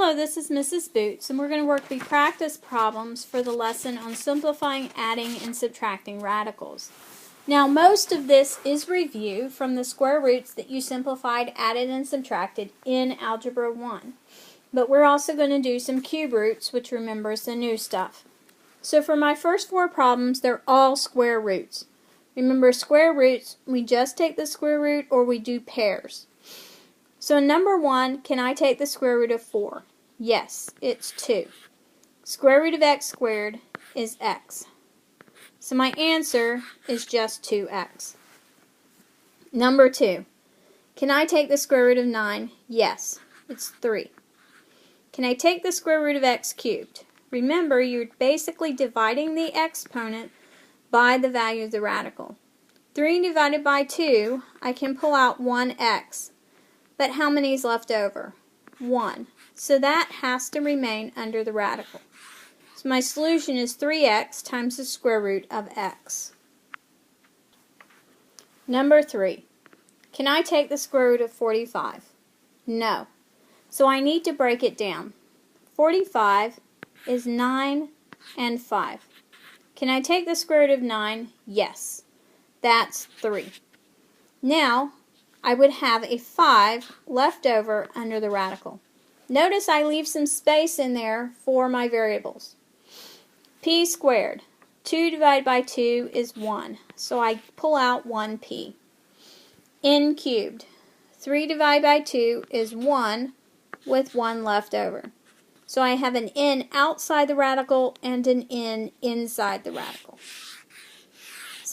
Hello, this is Mrs. Boots, and we're going to work the practice problems for the lesson on simplifying, adding, and subtracting radicals. Now, most of this is review from the square roots that you simplified, added, and subtracted in Algebra 1. But we're also going to do some cube roots, which remember is the new stuff. So for my first 4 problems, they're all square roots. Remember, square roots, we just take the square root or we do pairs. So in number 1, can I take the square root of 4? Yes, it's 2. Square root of x squared is x. So my answer is just 2x. Number 2, can I take the square root of 9? Yes, it's 3. Can I take the square root of x cubed? Remember, you're basically dividing the exponent by the value of the radical. 3 divided by 2, I can pull out 1x. But how many is left over? 1. So that has to remain under the radical. So my solution is 3x times the square root of x. Number 3. Can I take the square root of 45? No. So I need to break it down. 45 is 9 and 5. Can I take the square root of 9? Yes. That's 3. Now, I would have a 5 left over under the radical. Notice I leave some space in there for my variables. P squared. 2 divided by 2 is 1, so I pull out 1p. N cubed. 3 divided by 2 is 1 with 1 left over. So I have an n outside the radical and an n inside the radical.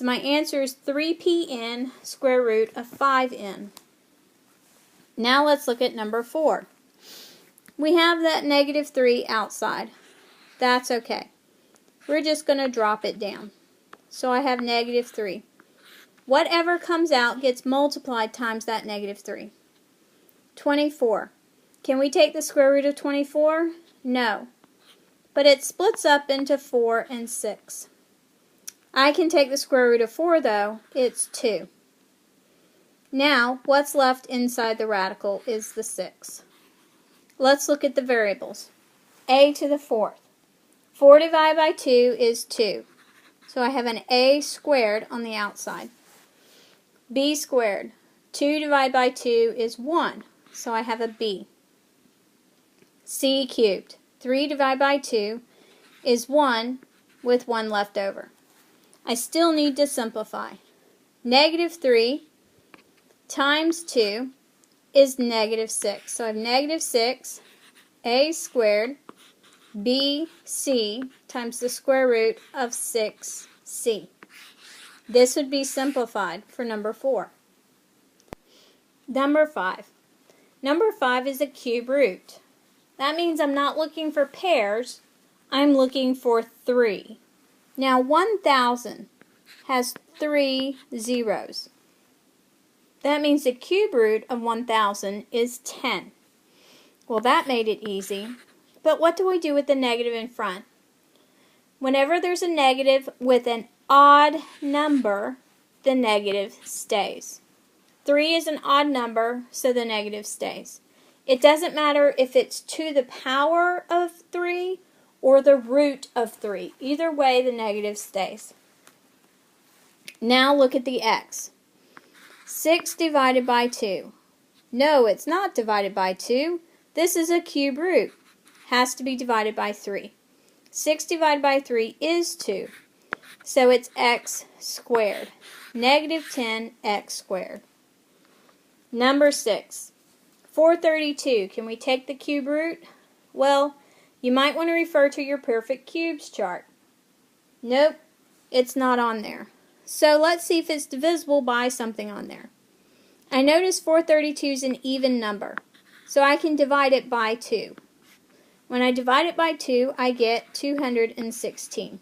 So my answer is 3pn square root of 5n. Now let's look at number 4. We have that negative 3 outside. That's okay. We're just going to drop it down. So I have negative 3. Whatever comes out gets multiplied times that negative 3. 24. Can we take the square root of 24? No. But it splits up into 4 and 6. I can take the square root of 4 though. It's 2. Now, what's left inside the radical is the 6. Let's look at the variables. A to the 4th. 4 divided by 2 is 2. So I have an a squared on the outside. B squared. 2 divided by 2 is 1. So I have a b. C cubed. 3 divided by 2 is 1 with 1 left over. I still need to simplify. Negative 3 times 2 is negative 6. So I have negative 6 a squared bc times the square root of 6c. This would be simplified for number 4. Number 5. Number 5 is a cube root. That means I'm not looking for pairs, I'm looking for 3. Now 1,000 has 3 zeros. That means the cube root of 1,000 is 10. Well, that made it easy. But what do we do with the negative in front? Whenever there's a negative with an odd number, the negative stays. 3 is an odd number, so the negative stays. It doesn't matter if it's to the power of 3 or the root of 3. Either way, the negative stays. Now look at the x. 6 divided by 2. No, it's not divided by 2. This is a cube root. Has to be divided by 3. 6 divided by 3 is 2. So it's x squared. Negative 10x squared. Number 6. 432. Can we take the cube root? Well, you might want to refer to your perfect cubes chart. Nope, it's not on there. So let's see if it's divisible by something on there. I notice 432 is an even number, so I can divide it by 2. When I divide it by 2, I get 216.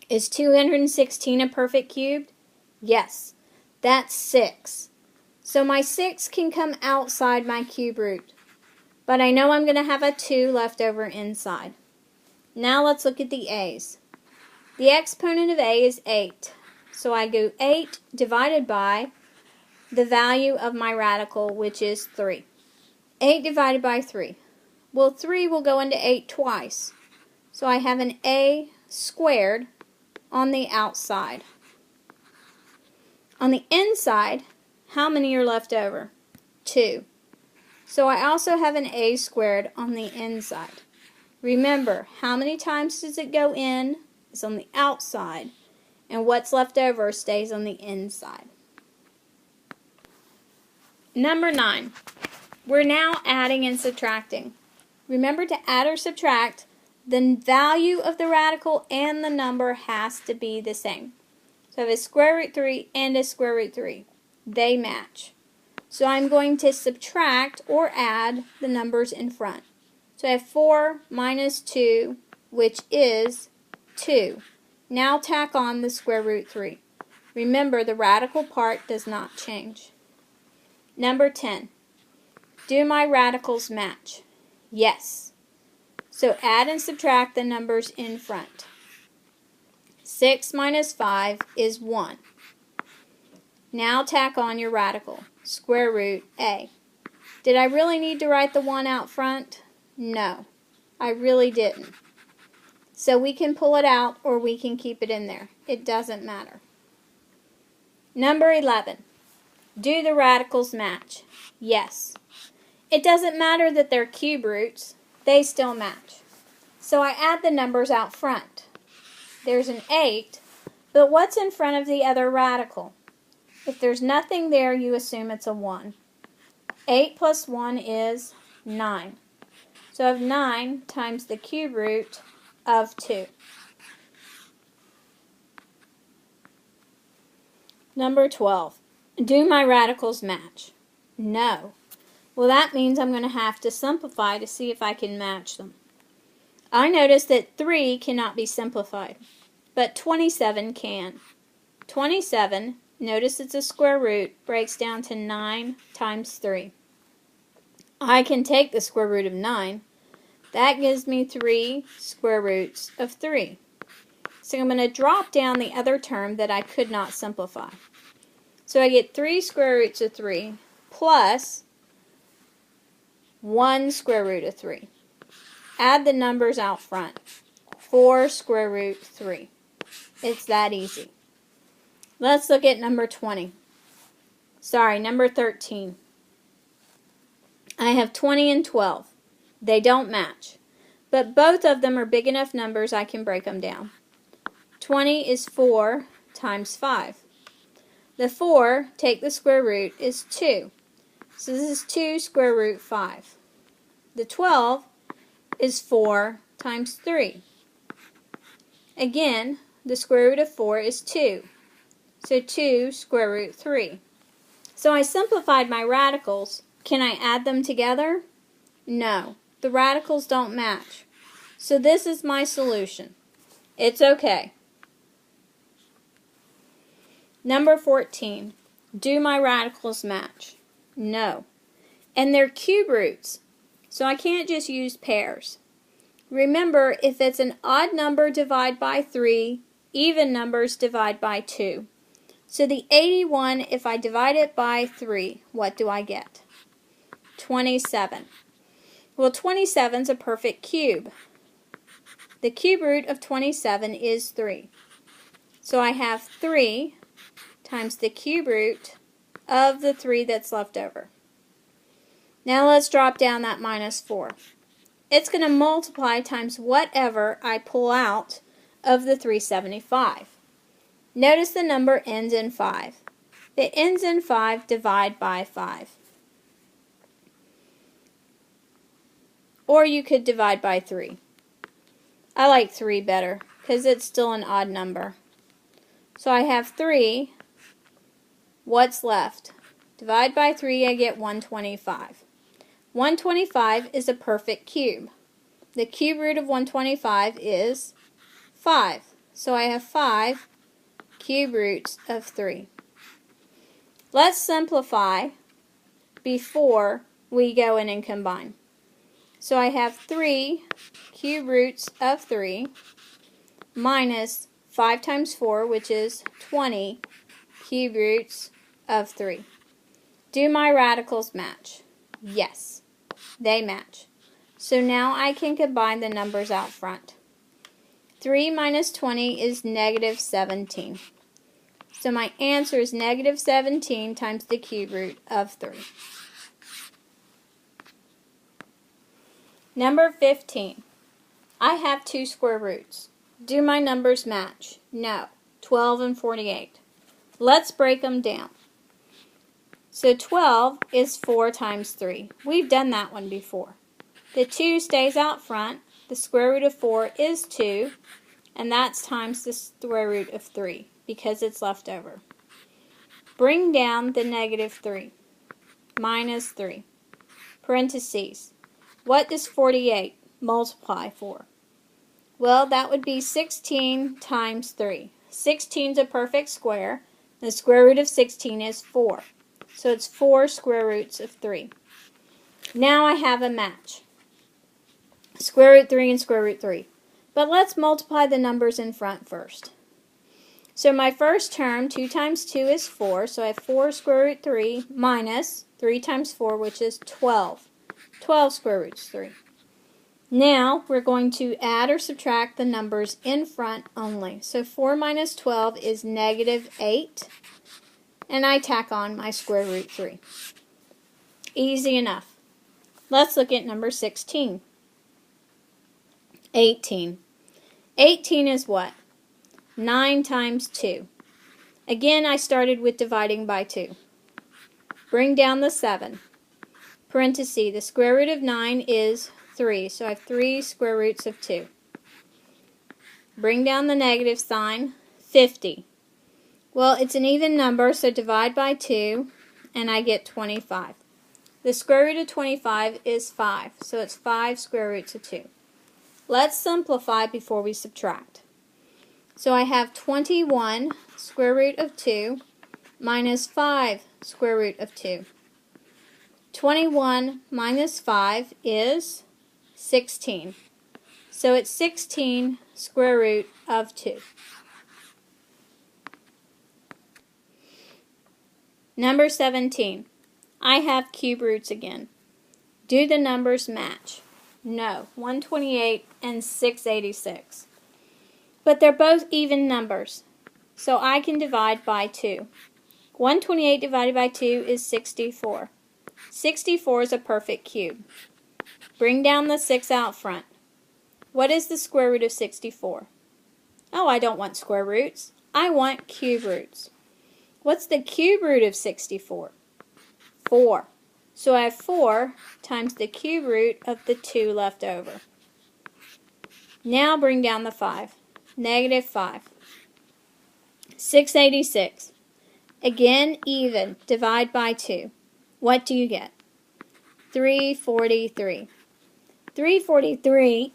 Is 216 a perfect cube? Yes, that's 6. So my 6 can come outside my cube root. But I know I'm going to have a 2 left over inside. Now let's look at the a's. The exponent of a is 8. So I go 8 divided by the value of my radical, which is 3. 8 divided by 3. Well, 3 will go into 8 twice. So I have an a squared on the outside. On the inside, how many are left over? 2. So I also have an a squared on the inside. Remember, how many times does it go in? It's on the outside. And what's left over stays on the inside. Number 9. We're now adding and subtracting. Remember, to add or subtract, the value of the radical and the number has to be the same. So I have a square root 3 and a square root 3. They match. So I'm going to subtract or add the numbers in front. So I have 4 minus 2, which is 2. Now tack on the square root 3. Remember, the radical part does not change. Number 10. Do my radicals match? Yes. So add and subtract the numbers in front. 6 minus 5 is 1. Now tack on your radical, square root a. Did I really need to write the 1 out front? No, I really didn't. So we can pull it out or we can keep it in there. It doesn't matter. Number 11. Do the radicals match? Yes. It doesn't matter that they're cube roots. They still match. So I add the numbers out front. There's an 8, but what's in front of the other radical? If there's nothing there, you assume it's a 1. 8 plus 1 is 9. So I have 9 times the cube root of 2. Number 12. Do my radicals match? No. Well, that means I'm going to have to simplify to see if I can match them. I notice that 3 cannot be simplified, but 27 can. 27, notice it's a square root, breaks down to 9 times 3. I can take the square root of 9. That gives me 3 square roots of 3. So I'm going to drop down the other term that I could not simplify. So I get 3 square roots of 3 plus 1 square root of 3. Add the numbers out front. 4 square root 3. It's that easy. Let's look at number 20. Sorry, number 13. I have 20 and 12. They don't match, but both of them are big enough numbers I can break them down. 20 is 4 times 5. The 4, take the square root, is 2. So this is 2 square root 5. The 12 is 4 times 3. Again, the square root of 4 is 2. So 2 square root 3. So I simplified my radicals. Can I add them together? No. The radicals don't match. So this is my solution. It's okay. Number 14. Do my radicals match? No. And they're cube roots. So I can't just use pairs. Remember, if it's an odd number, divide by 3. Even numbers, divide by 2. So the 81, if I divide it by 3, what do I get? 27. Well, 27 is a perfect cube. The cube root of 27 is 3. So I have 3 times the cube root of the 3 that's left over. Now let's drop down that minus 4. It's going to multiply times whatever I pull out of the 375. Notice the number ends in 5. If it ends in 5, divide by 5. Or you could divide by 3. I like 3 better because it's still an odd number. So I have 3. What's left? Divide by 3, I get 125. 125 is a perfect cube. The cube root of 125 is 5. So I have 5 cube roots of 3. Let's simplify before we go in and combine. So I have 3 cube roots of 3 minus 5 times 4, which is 20 cube roots of 3. Do my radicals match? Yes, they match. So now I can combine the numbers out front. 3 minus 20 is negative 17. So my answer is negative 17 times the cube root of 3. Number 15. I have 2 square roots. Do my numbers match? No. 12 and 48. Let's break them down. So 12 is 4 times 3. We've done that one before. The 2 stays out front. The square root of 4 is 2. And that's times the square root of 3 because it's left over. Bring down the negative 3. Minus 3. Parentheses. What does 48 multiply for? Well, that would be 16 times 3. 16 is a perfect square. The square root of 16 is 4. So it's 4 square roots of 3. Now I have a match. Square root 3 and square root 3. But let's multiply the numbers in front first. So my first term, 2 times 2 is 4. So I have 4 square root 3 minus 3 times 4, which is 12. 12 square roots 3. Now we're going to add or subtract the numbers in front only. So 4 minus 12 is negative 8. And I tack on my square root 3. Easy enough. Let's look at number 16. 18. 18 is what? 9 times 2. Again, I started with dividing by 2. Bring down the 7. Parenthesis, the square root of 9 is 3, so I have 3 square roots of 2. Bring down the negative sign, 50. Well, it's an even number, so divide by 2, and I get 25. The square root of 25 is 5, so it's 5 square roots of 2. Let's simplify before we subtract. So I have 21 square root of 2 minus 5 square root of 2. 21 minus 5 is 16. So it's 16 square root of 2. Number 17. I have cube roots again. Do the numbers match? No. 128 and 686. But they're both even numbers, so I can divide by 2. 128 divided by 2 is 64. 64 is a perfect cube. Bring down the 6 out front. What is the square root of 64? Oh, I don't want square roots. I want cube roots. What's the cube root of 64? 4. So I have 4 times the cube root of the 2 left over. Now bring down the 5. Negative 5. 686. Again, even. Divide by 2. What do you get? 343. 343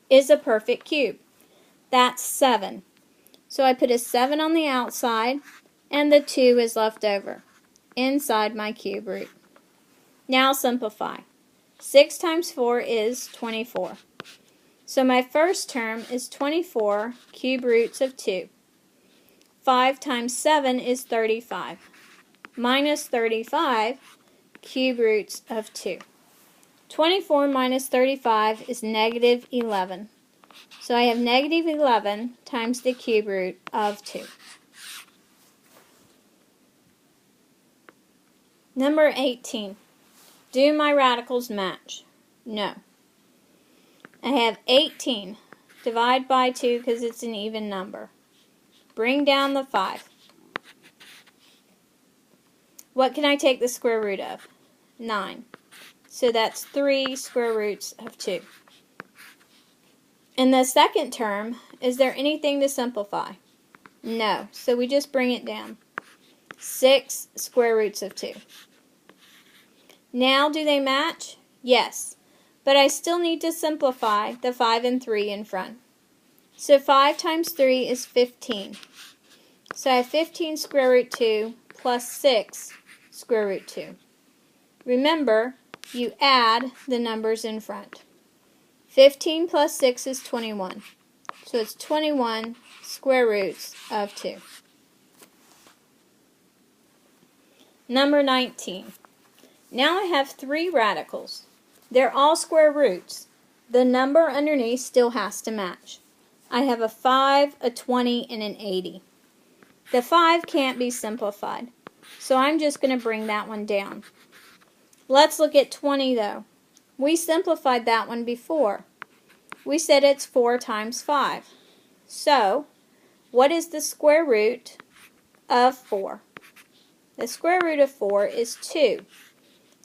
is a perfect cube. That's 7. So I put a 7 on the outside, and the 2 is left over inside my cube root. Now simplify. 6 times 4 is 24. So my first term is 24 cube roots of 2. 5 times 7 is 35. Minus 35 cube roots of 2. 24 minus 35 is negative 11. So I have negative 11 times the cube root of 2. Number 18. Do my radicals match? No. I have 18. Divide by 2 because it's an even number. Bring down the 5. What can I take the square root of? 9. So that's 3 square roots of 2. In the second term, is there anything to simplify? No. So we just bring it down. 6 square roots of 2. Now, do they match? Yes. But I still need to simplify the 5 and 3 in front. So 5 times 3 is 15. So I have 15 square root 2 plus 6 square root 2. Remember, you add the numbers in front. 15 plus 6 is 21. So it's 21 square roots of 2. Number 19. Now I have 3 radicals. They're all square roots. The number underneath still has to match. I have a 5, a 20, and an 80. The 5 can't be simplified, so I'm just going to bring that one down. Let's look at 20 though. We simplified that one before. We said it's 4 times 5. So, what is the square root of 4? The square root of 4 is 2.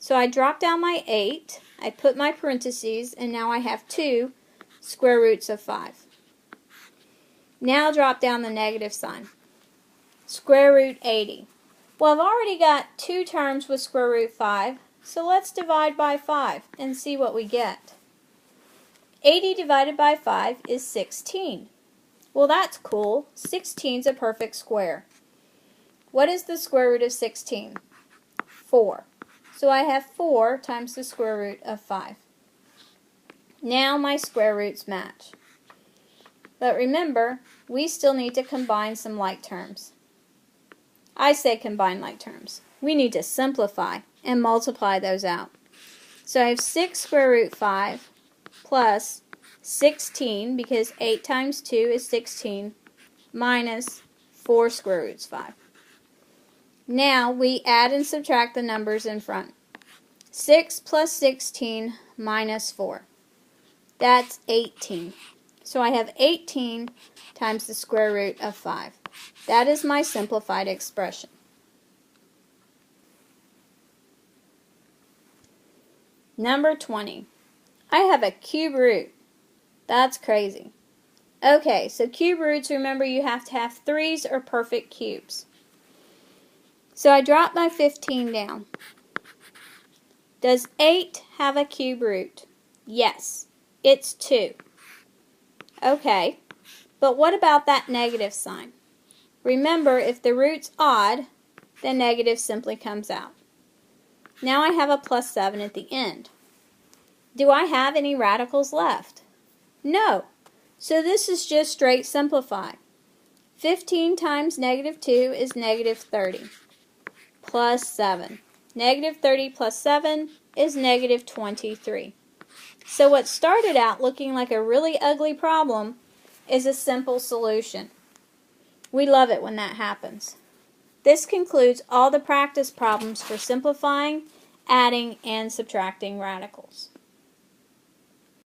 So I drop down my 8, I put my parentheses, and now I have 2 square roots of 5. Now drop down the negative sign. Square root 80. Well, I've already got 2 terms with square root 5, so let's divide by 5 and see what we get. 80 divided by 5 is 16. Well, that's cool. 16 is a perfect square. What is the square root of 16? 4. So I have 4 times the square root of 5. Now my square roots match. But remember, we still need to combine some like terms. I say combine like terms. We need to simplify and multiply those out. So I have 6 square root 5 plus 16, because 8 times 2 is 16, minus 4 square roots 5. Now we add and subtract the numbers in front. 6 plus 16 minus 4. That's 18. So I have 18 times the square root of 5. That is my simplified expression. Number 20. I have a cube root. That's crazy. Okay, so cube roots, remember you have to have 3's or perfect cubes. So I drop my 15 down. Does 8 have a cube root? Yes, it's 2. Okay, but what about that negative sign? Remember, if the root's odd, the negative simply comes out. Now I have a plus 7 at the end. Do I have any radicals left? No. So this is just straight simplify. 15 times negative 2 is negative 30 plus 7. Negative 30 plus 7 is negative 23. So what started out looking like a really ugly problem is a simple solution. We love it when that happens. This concludes all the practice problems for simplifying, adding, and subtracting radicals.